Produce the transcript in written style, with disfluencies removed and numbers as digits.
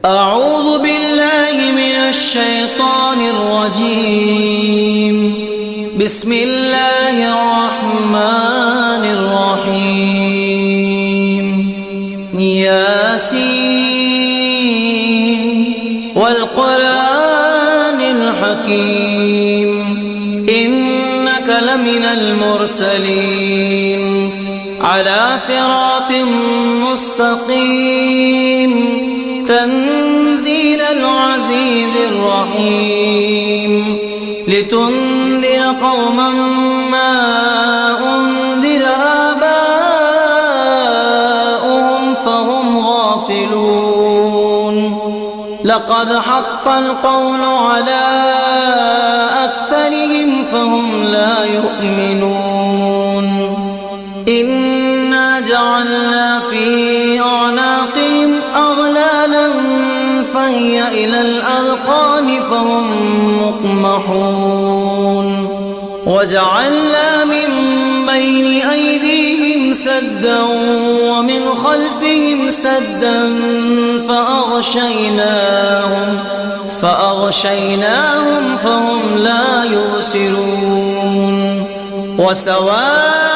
أعوذ بالله من الشيطان الرجيم. بسم الله الرحمن الرحيم. ياسين والقرآن الحكيم إنك لمن المرسلين على صراط مستقيم تنزيل العزيز الرحيم لتنذر قوما ما أنذر آباؤهم فهم غافلون. لقد حق القول على أكثرهم فهم لا يؤمنون. إنا جعلنا في أعناقهم أغلالا فهي إلى الأذقان فهم مقمحون. وجعلنا من بين أيديهم سدا ومن خلفهم سدا فأغشيناهم فهم لا يبصرون. وسواء